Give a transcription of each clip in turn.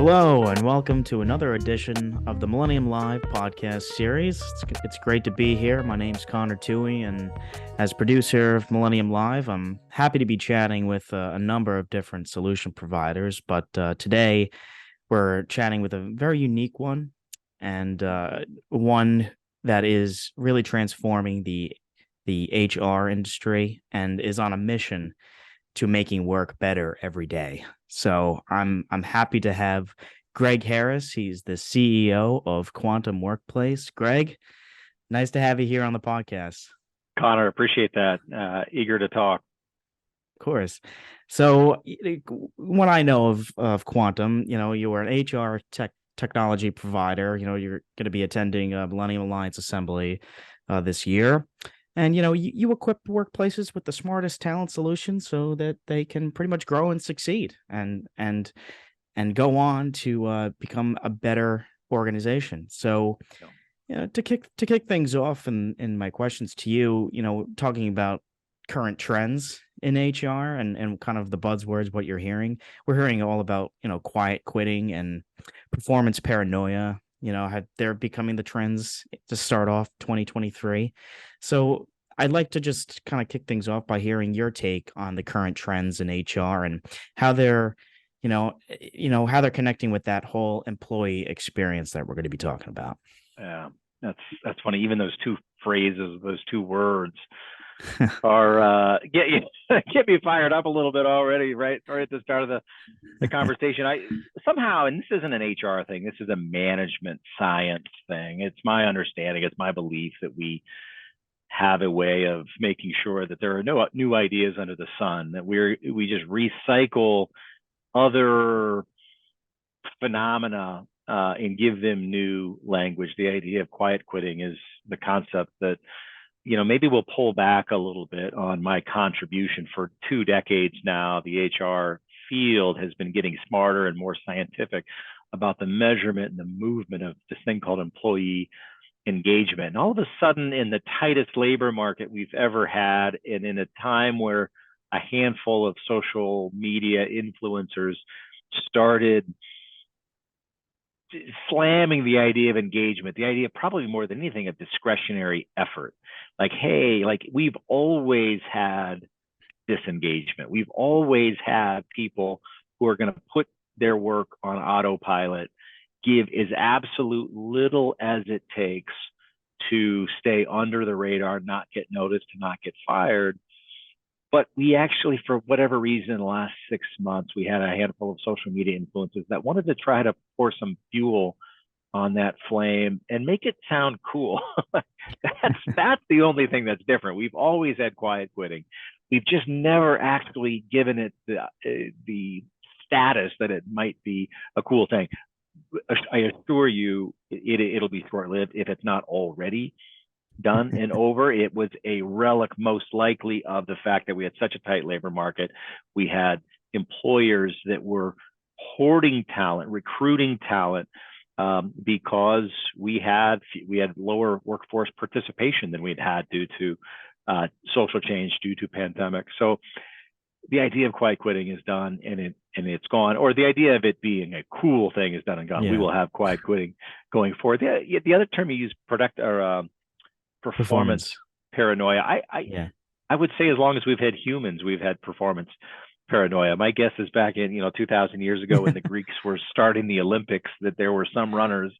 Hello, and welcome to another edition of the Millennium Live Podcast series. It's great to be here. My name's Connor Toohey, and as producer of Millennium Live, I'm happy to be chatting with a number of different solution providers. But today, we're chatting with a very unique one, and one that is really transforming the HR industry and is on a mission to making work better every day. So I'm happy to have Greg Harris. He's the CEO of Quantum Workplace. Greg, nice to have you here on the podcast. Connor, appreciate that. Eager to talk. Of course. So what I know of Quantum, you are an HR technology provider. You're going to be attending a Millennium Alliance assembly this year. And, you equip workplaces with the smartest talent solutions so that they can pretty much grow and succeed and go on to become a better organization. So, to kick things off in my questions to you, talking about current trends in HR and kind of the buzzwords, what you're hearing. We're hearing all about, quiet quitting and performance paranoia. They're becoming the trends to start off 2023. So I'd like to just kind of kick things off by hearing your take on the current trends in HR and how they're, how they're connecting with that whole employee experience that we're going to be talking about. Yeah, that's funny. Even those two phrases, those two words are get me fired up a little bit already, right at the start of the conversation. I somehow, and this isn't an HR thing, this is a management science thing. It's my understanding, it's my belief that we have a way of making sure that there are no new ideas under the sun, that we just recycle other phenomena and give them new language. The idea of quiet quitting is the concept that maybe we'll pull back a little bit on my contribution. For 2 decades now, the HR field has been getting smarter and more scientific about the measurement and the movement of this thing called employee engagement. And all of a sudden, in the tightest labor market we've ever had, and in a time where a handful of social media influencers started slamming the idea of engagement, the idea probably more than anything of discretionary effort. Like, hey, we've always had disengagement. We've always had people who are going to put their work on autopilot, give as absolute little as it takes to stay under the radar, not get noticed, to not get fired. But we actually, for whatever reason, in the last 6 months, we had a handful of social media influencers that wanted to try to pour some fuel on that flame and make it sound cool. That's the only thing that's different. We've always had quiet quitting. We've just never actually given it the status that it might be a cool thing. I assure you, it'll be short-lived if it's not already done and over. It was a relic, most likely, of the fact that we had such a tight labor market. We had employers that were hoarding talent, recruiting talent, because we had lower workforce participation than we'd had due to social change, due to pandemic. So the idea of quiet quitting is done and it's gone, or the idea of it being a cool thing is done and gone. Yeah. We will have quiet quitting going forward. The other term you use, performance paranoia. I would say as long as we've had humans, we've had performance paranoia. My guess is back in 2,000 years ago when the Greeks were starting the Olympics, that there were some runners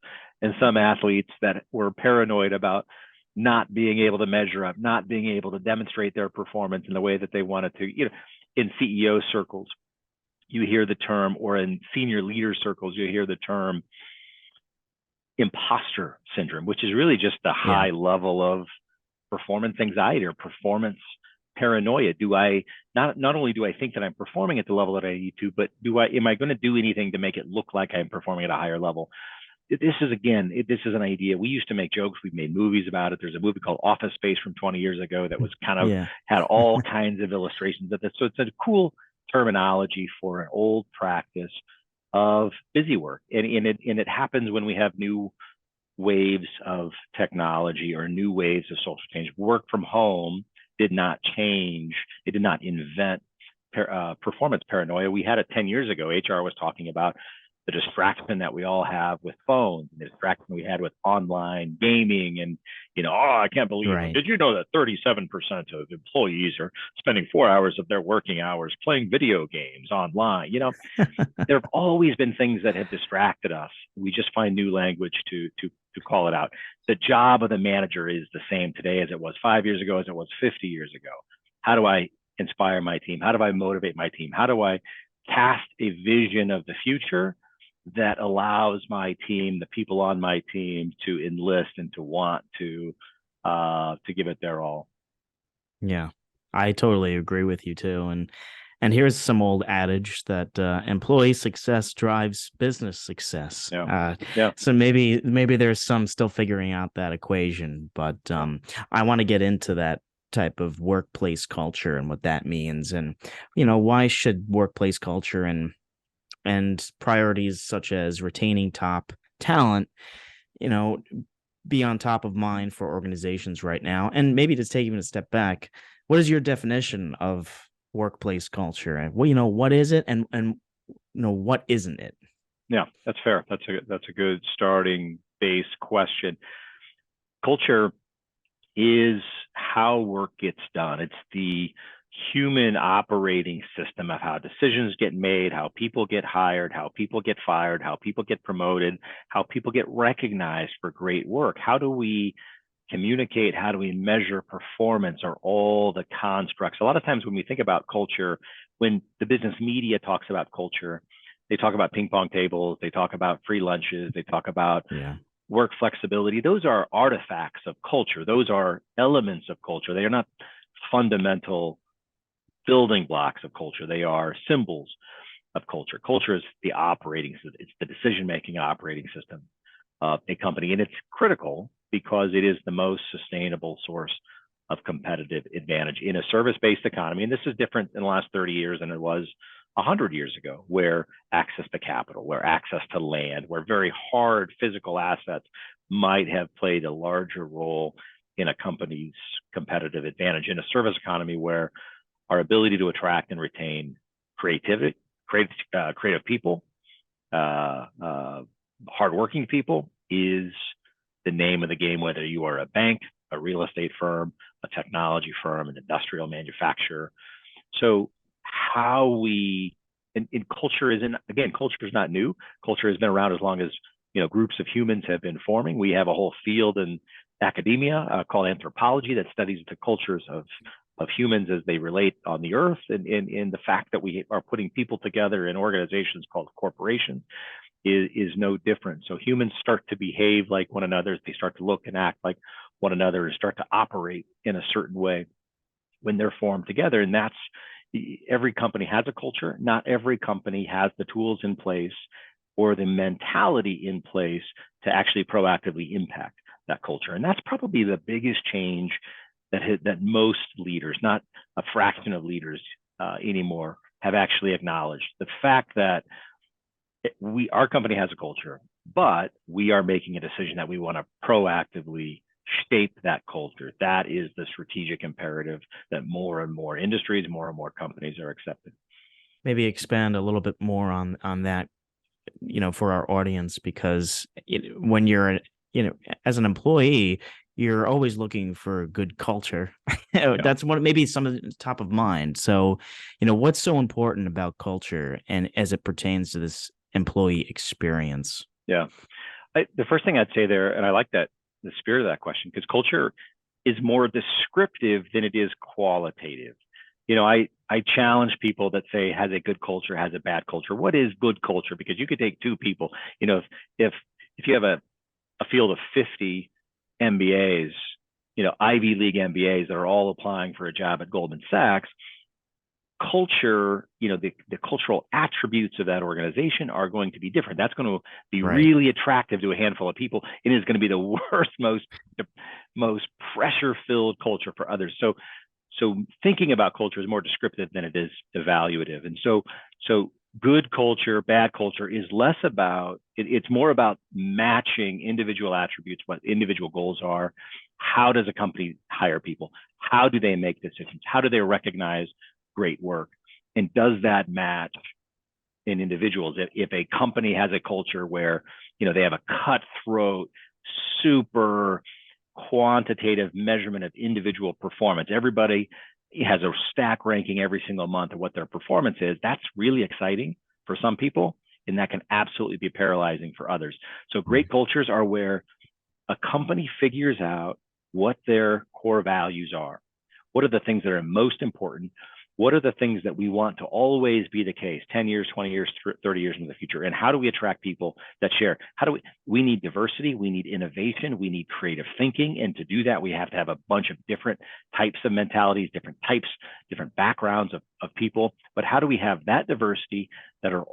and some athletes that were paranoid about not being able to measure up, not being able to demonstrate their performance in the way that they wanted to. In CEO circles, you hear the term, or in senior leader circles, you hear the term imposter syndrome, which is really just a high level of performance anxiety or performance paranoia. Not only do I think that I'm performing at the level that I need to, but am I going to do anything to make it look like I'm performing at a higher level? This is an idea. We used to make jokes. We've made movies about it. There's a movie called Office Space from 20 years ago that was kind of had all kinds of illustrations of this. So it's a cool terminology for an old practice of busy work. And it happens when we have new waves of technology or new waves of social change. Work from home did not change. It did not invent performance paranoia. We had it 10 years ago. HR was talking about the distraction that we all have with phones, and the distraction we had with online gaming, and oh, I can't believe it. Right. Did you know that 37% of employees are spending 4 hours of their working hours playing video games online? There have always been things that have distracted us. We just find new language to call it out. The job of the manager is the same today as it was 5 years ago, as it was 50 years ago. How do I inspire my team? How do I motivate my team? How do I cast a vision of the future that allows my team, the people on my team, to enlist and to want to give it their all? Yeah, I totally agree with you too. And here's some old adage that employee success drives business success. Yeah. Yeah. So maybe there's some still figuring out that equation, but I want to get into that type of workplace culture and what that means, and why should workplace culture and priorities such as retaining top talent, you know, be on top of mind for organizations right now. And maybe to take even a step back, what is your definition of workplace culture? And what is it, and what isn't it? Yeah, that's fair. That's a good starting base question. Culture is how work gets done. It's the human operating system of how decisions get made, how people get hired, how people get fired, how people get promoted, how people get recognized for great work. How do we communicate? How do we measure performance? Are all the constructs. A lot of times when we think about culture, when the business media talks about culture, they talk about ping pong tables, they talk about free lunches, they talk about work flexibility. Those are artifacts of culture. Those are elements of culture. They are not fundamental building blocks of culture. They are symbols of culture. Culture is the operating system. It's the decision-making operating system of a company. And it's critical because it is the most sustainable source of competitive advantage in a service-based economy. And this is different in the last 30 years than it was 100 years ago, where access to capital, where access to land, where very hard physical assets might have played a larger role in a company's competitive advantage. In a service economy where our ability to attract and retain creative people, hardworking people is the name of the game, whether you are a bank, a real estate firm, a technology firm, an industrial manufacturer. So how we, and culture isn't, again, culture is not new. Culture has been around as long as, groups of humans have been forming. We have a whole field in academia called anthropology that studies the cultures of humans as they relate on the earth, and the fact that we are putting people together in organizations called corporations is no different. So humans start to behave like one another. They start to look and act like one another and start to operate in a certain way when they're formed together. And that's, every company has a culture. Not every company has the tools in place or the mentality in place to actually proactively impact that culture. And that's probably the biggest change that most leaders, not a fraction of leaders anymore, have actually acknowledged. The fact that our company has a culture, but we are making a decision that we want to proactively shape that culture. That is the strategic imperative that more and more industries, more and more companies are accepting. Maybe expand a little bit more on that, for our audience, because when you're, as an employee, you're always looking for good culture. That's what maybe some of the top of mind. So, what's so important about culture and as it pertains to this employee experience? Yeah. The first thing I'd say there, and I like that, the spirit of that question, because culture is more descriptive than it is qualitative. I challenge people that say, has a good culture, has a bad culture. What is good culture? Because you could take two people, if you have a field of 50 MBAs, Ivy League MBAs that are all applying for a job at Goldman Sachs, culture, the cultural attributes of that organization are going to be different. That's going to be really attractive to a handful of people. It is going to be the worst, most pressure-filled culture for others. So thinking about culture is more descriptive than it is evaluative. And so good culture, bad culture is less about, it's more about matching individual attributes, what individual goals are. How does a company hire people? How do they make decisions? How do they recognize great work? And does that match in individuals. If a company has a culture where, they have a cutthroat, super quantitative measurement of individual performance, everybody has a stack ranking every single month of what their performance is, that's really exciting for some people, and that can absolutely be paralyzing for others. So great cultures are where a company figures out what their core values are. What are the things that are most important? What are the things that we want to always be the case 10 years, 20 years, 30 years into the future? And how do we attract people that share? We need diversity, we need innovation, we need creative thinking. And to do that, we have to have a bunch of different types of mentalities, different backgrounds of people. But how do we have that diversity that are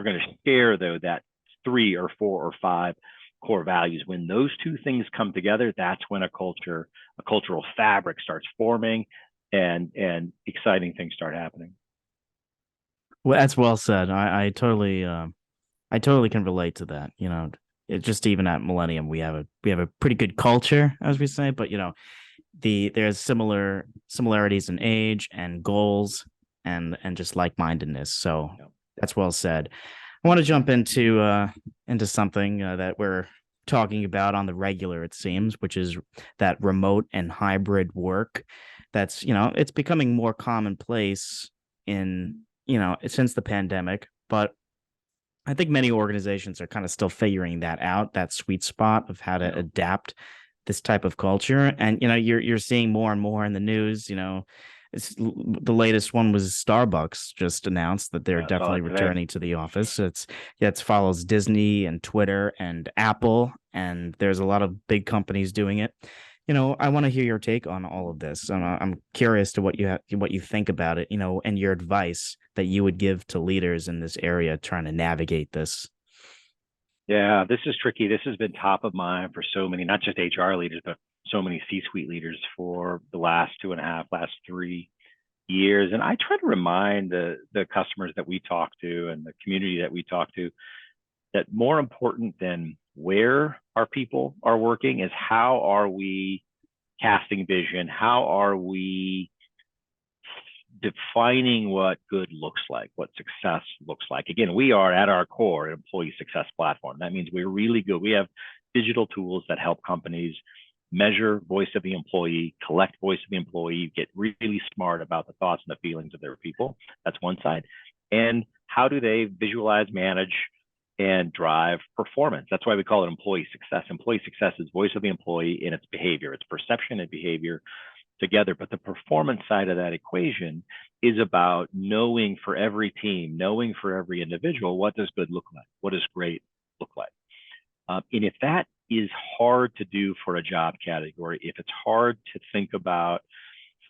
going to share, though, that 3 or 4 or 5 core values? When those two things come together, that's when a cultural fabric starts forming, and exciting things start happening. Well, that's well said. I totally can relate to that. It just, even at Millennium, we have a pretty good culture, as we say, but there's similarities in age and goals and just like-mindedness. So that's well said. I want to jump into something that we're talking about on the regular, it seems, which is that remote and hybrid work. That's, it's becoming more commonplace since the pandemic, but I think many organizations are kind of still figuring that out, that sweet spot of how to adapt this type of culture. And you're seeing more and more in the news. The latest one was Starbucks just announced that they're definitely returning to the office. It follows Disney and Twitter and Apple, and there's a lot of big companies doing it. I want to hear your take on all of this. I'm curious to what you think about it, and your advice that you would give to leaders in this area trying to navigate this. Yeah, this is tricky. This has been top of mind for so many, not just HR leaders, but so many C-suite leaders for the last 3 years. And I try to remind the customers that we talk to and the community that we talk to that more important than where our people are working is how are we casting vision? How are we defining what good looks like, what success looks like? Again, we are at our core an employee success platform. That means we're really good. We have digital tools that help companies measure voice of the employee, collect voice of the employee, get really smart about the thoughts and the feelings of their people. That's one side. And how do they visualize, manage, and drive performance? That's why we call it employee success. Employee success is voice of the employee in its behavior, its perception and behavior together. But the performance side of that equation is about knowing for every team, knowing for every individual, what does good look like? What does great look like? And if that is hard to do for a job category, if it's hard to think about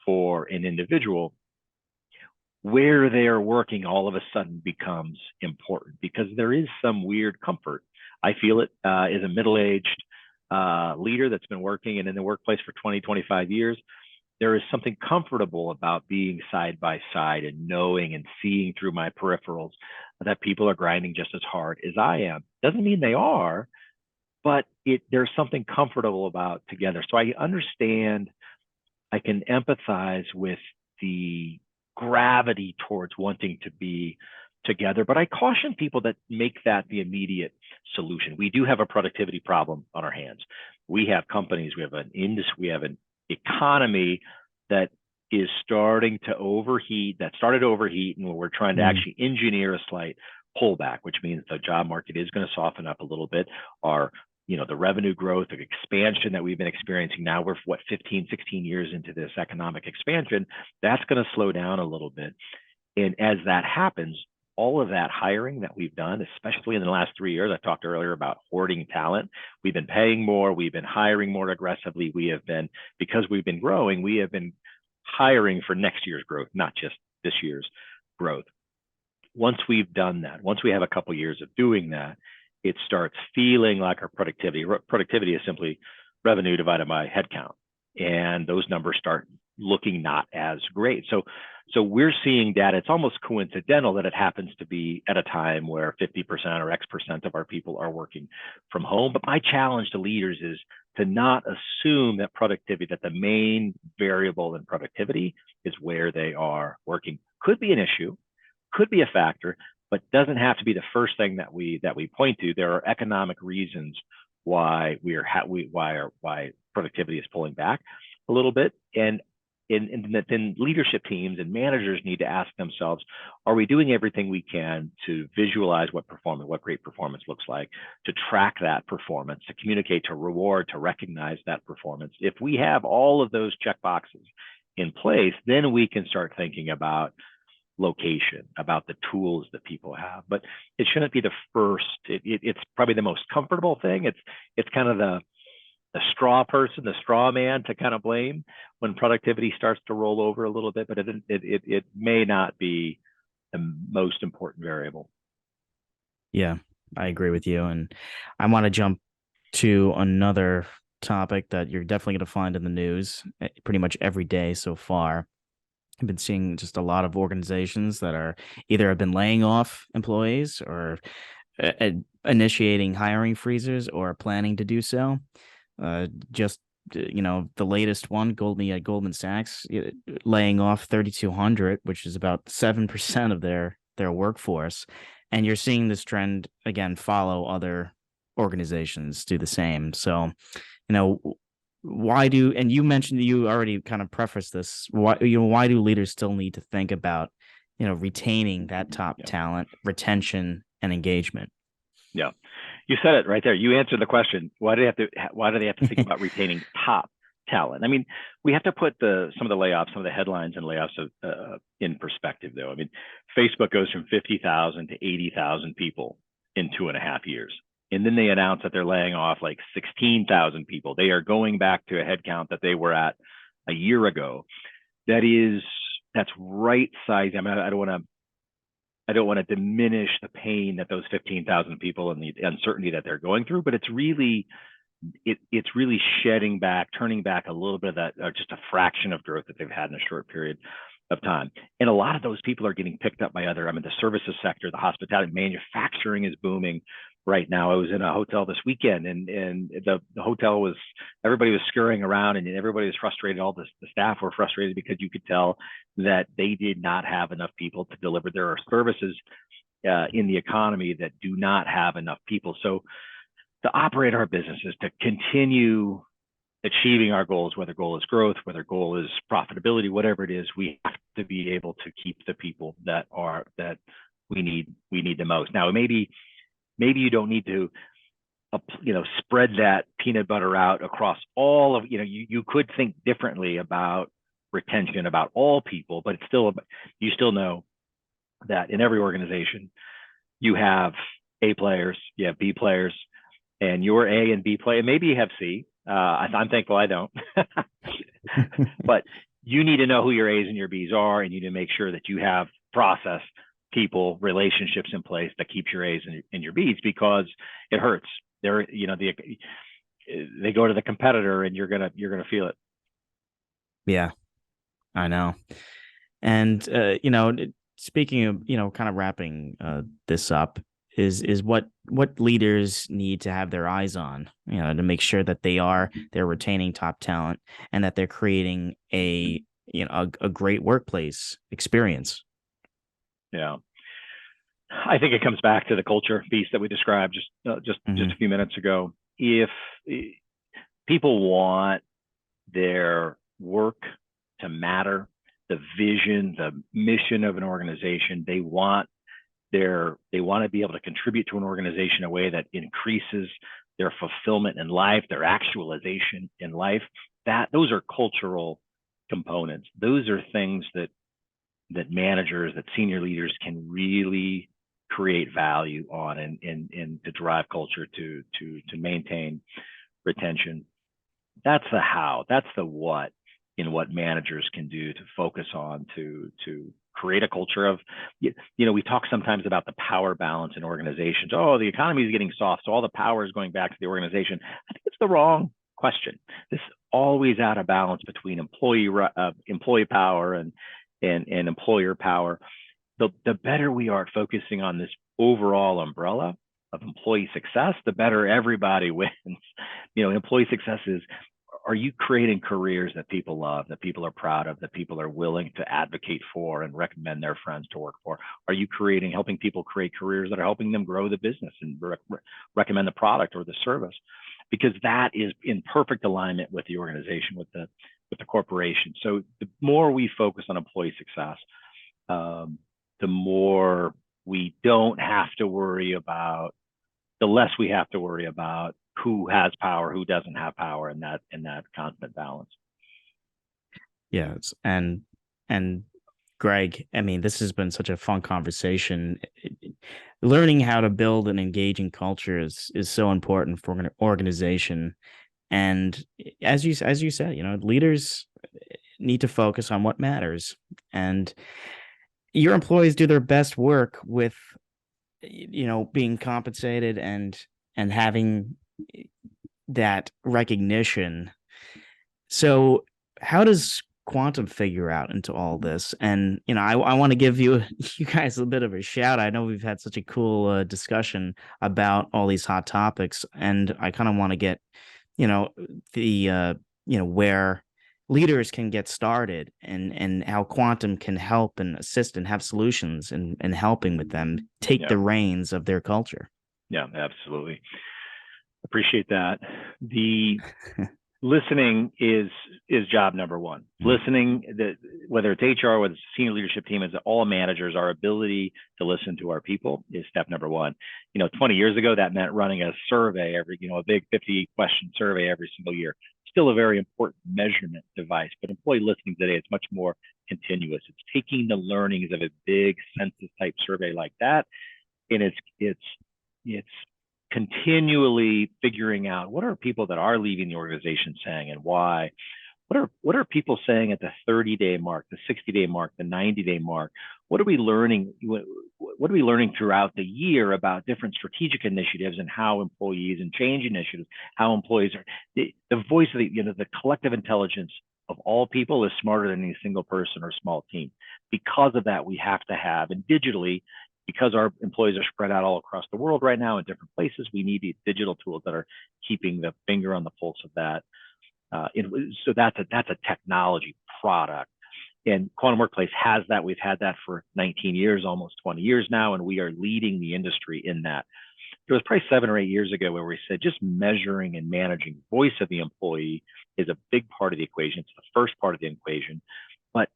for an individual, where they are working all of a sudden becomes important, because there is some weird comfort. I feel it as a middle-aged leader that's been working in the workplace for 20, 25 years. There is something comfortable about being side by side and knowing and seeing through my peripherals that people are grinding just as hard as I am. Doesn't mean they are, but there's something comfortable about together. So I understand, I can empathize with the gravity towards wanting to be together, but I caution people that make that the immediate solution. We do have a productivity problem on our hands. We have companies, we have an industry, we have an economy that is starting to overheat, that started to overheat, and we're trying to actually engineer a slight pullback, which means the job market is going to soften up a little bit. The revenue growth, the expansion that we've been experiencing now, we're 15, 16 years into this economic expansion, that's going to slow down a little bit. And as that happens, all of that hiring that we've done, especially in the last 3 years, I talked earlier about hoarding talent. We've been paying more, we've been hiring more aggressively. Because we've been growing, we have been hiring for next year's growth, not just this year's growth. Once we've done that, once we have a couple of years of doing that, it starts feeling like our productivity. Productivity is simply revenue divided by headcount. And those numbers start looking not as great. So we're seeing data. It's almost coincidental that it happens to be at a time where 50% or X% of our people are working from home. But my challenge to leaders is to not assume that the main variable in productivity is where they are working. Could be an issue, could be a factor, but doesn't have to be the first thing that we point to. There are economic reasons why why productivity is pulling back a little bit, and then leadership teams and managers need to ask themselves, are we doing everything we can to visualize what great performance looks like, to track that performance, to communicate, to reward, to recognize that performance? If we have all of those check boxes in place, then we can start thinking about location, about the tools that people have. But it shouldn't be the first. It's probably the most comfortable thing. It's kind of the straw person, the straw man to kind of blame when productivity starts to roll over a little bit, but it may not be the most important variable. Yeah, I agree with you. And I want to jump to another topic that you're definitely going to find in the news pretty much every day so far. I've been seeing just a lot of organizations that are either have been laying off employees or initiating hiring freezes or planning to do so. Just the latest one, Goldman Sachs, laying off 3,200, which is about 7% of their workforce, and you're seeing this trend again follow other organizations do the same. So, why do, and you mentioned, you already kind of prefaced this, why do leaders still need to think about retaining that top talent, retention, and engagement? Yeah, you said it right there. You answered the question. Why do they have to think about retaining top talent? I mean, we have to put some of the layoffs, some of the headlines and layoffs in perspective, though. I mean, Facebook goes from 50,000 to 80,000 people in 2.5 years. And then they announce that they're laying off like 16,000 people. They are going back to a headcount that they were at a year ago. That's right size. I mean, I don't want to diminish the pain that those 15,000 people and the uncertainty that they're going through, but it's really turning back a little bit of that, just a fraction of growth that they've had in a short period of time. And a lot of those people are getting picked up by the services sector, the hospitality, manufacturing is booming right now. I was in a hotel this weekend, and the hotel everybody was scurrying around, and everybody was frustrated. All the staff were frustrated because you could tell that they did not have enough people to deliver. There are services in the economy that do not have enough people. So to operate our businesses, to continue achieving our goals, whether goal is growth, whether goal is profitability, whatever it is, we have to be able to keep the people that we need the most. Now, maybe you don't need to spread that peanut butter out across all of, you could think differently about retention, about all people, but you still know that in every organization you have A players, you have B players, and your A and B player, maybe you have C. I'm thankful I don't. But you need to know who your A's and your B's are, and you need to make sure that you have process, people, relationships in place that keeps your A's and your B's, because it hurts. They go to the competitor, and you're gonna feel it. Yeah, I know. And speaking of, kind of wrapping this up, is what leaders need to have their eyes on, to make sure that they're retaining top talent and that they're creating a great workplace experience. Yeah, I think it comes back to the culture piece that we described just a few minutes ago. If people want their work to matter, the vision, the mission of an organization, they want to be able to contribute to an organization in a way that increases their fulfillment in life, their actualization in life. Those are cultural components. Those are things that managers, that senior leaders can really create value on and to drive culture to maintain retention. That's the how. That's the what in what managers can do to focus on to create a culture of, we talk sometimes about the power balance in organizations. Oh, the economy is getting soft, so all the power is going back to the organization. I think it's the wrong question. This always out of balance between employee power and employer power. The better we are at focusing on this overall umbrella of employee success, the better everybody wins. Employee successes are you creating careers that people love, that people are proud of, that people are willing to advocate for and recommend their friends to work for? Are you helping people create careers that are helping them grow the business and recommend the product or the service? Because that is in perfect alignment with the organization, with the corporation. So the more we focus on employee success, the more we don't have to worry about, the less we have to worry about who has power, who doesn't have power, in that constant balance. Yes, and Greg, I mean, this has been such a fun conversation. Learning how to build an engaging culture is so important for an organization. And as you said, leaders need to focus on what matters, and your employees do their best work with being compensated and having that recognition. So how does Quantum figure out into all this? And I want to give you guys a bit of a shout. I know we've had such a cool discussion about all these hot topics, and I kind of want to get the where leaders can get started, and how Quantum can help and assist and have solutions and helping with them take the reins of their culture. Yeah, absolutely. Appreciate that. The listening is job number one. Listening, whether it's HR, whether it's senior leadership team, as all managers, our ability to listen to our people is step number one. 20 years ago, that meant running a survey a big 50-question survey every single year. Still a very important measurement device, but employee listening today, it's much more continuous. It's taking the learnings of a big census type survey like that, and it's continually figuring out what are people that are leaving the organization saying and why. What are people saying at the 30-day mark, the 60-day mark, the 90-day mark? What are we learning? What are we learning throughout the year about different strategic initiatives and how employees and change initiatives, how employees are the voice of the collective intelligence of all people is smarter than any single person or small team. Because of that, we have to have, and digitally, because our employees are spread out all across the world right now in different places, we need these digital tools that are keeping the finger on the pulse of that. So that's a technology product, and Quantum Workplace has that. We've had that for 19 years, almost 20 years now, and we are leading the industry in that. It was probably 7 or 8 years ago where we said just measuring and managing voice of the employee is a big part of the equation. It's the first part of the equation, but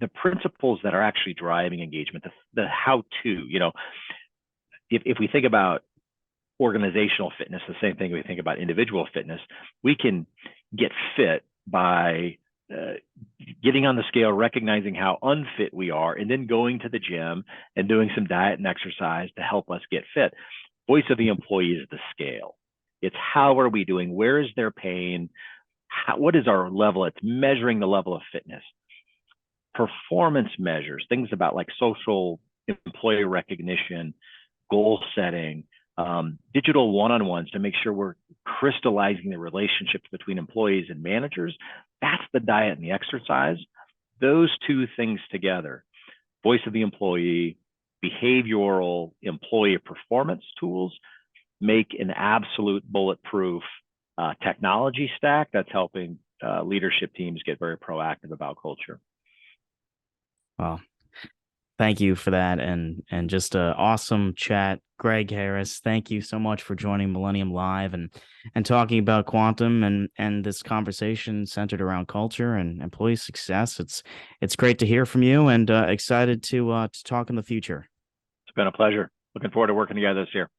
the principles that are actually driving engagement, the how-to, if we think about organizational fitness, the same thing we think about individual fitness, we can get fit by getting on the scale, recognizing how unfit we are, and then going to the gym and doing some diet and exercise to help us get fit. Voice of the employee is the scale. It's how are we doing? Where is their pain? What is our level? It's measuring the level of fitness. Performance measures, things about like social employee recognition, goal setting, digital one-on-ones to make sure we're crystallizing the relationships between employees and managers. That's the diet and the exercise. Those two things together, voice of the employee, behavioral employee performance tools, make an absolute bulletproof technology stack that's helping leadership teams get very proactive about culture. Well, thank you for that, and just an awesome chat. Greg Harris, thank you so much for joining Millennium Live and talking about Quantum and this conversation centered around culture and employee success. It's great to hear from you, and excited to talk in the future. It's been a pleasure. Looking forward to working together this year.